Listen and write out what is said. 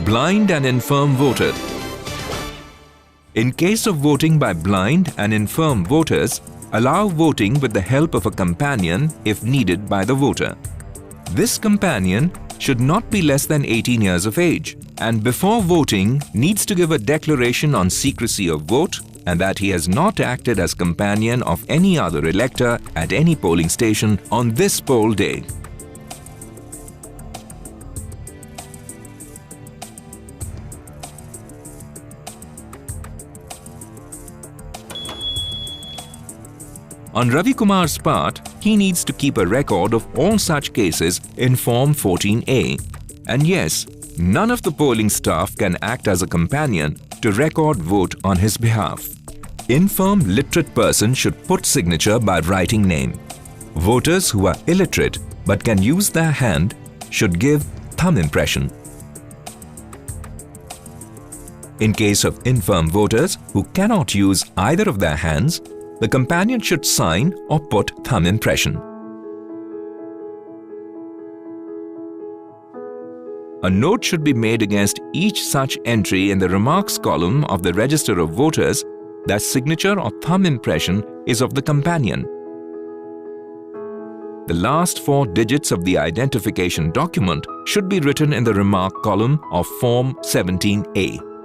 Blind and infirm voter. In case of voting by blind and infirm voters, allow voting with the help of a companion if needed by the voter. This companion should not be less than 18 years of age and before voting needs to give a declaration on secrecy of vote and that he has not acted as companion of any other elector at any polling station on this poll day. On Ravi Kumar's part, he needs to keep a record of all such cases in Form 14A. And yes, none of the polling staff can act as a companion to record vote on his behalf. Infirm literate person should put signature by writing name. Voters who are illiterate but can use their hand should give thumb impression. In case of infirm voters who cannot use either of their hands, the companion should sign or put thumb impression. A note should be made against each such entry in the remarks column of the register of voters that signature or thumb impression is of the companion. The last 4 digits of the identification document should be written in the remark column of Form 17A.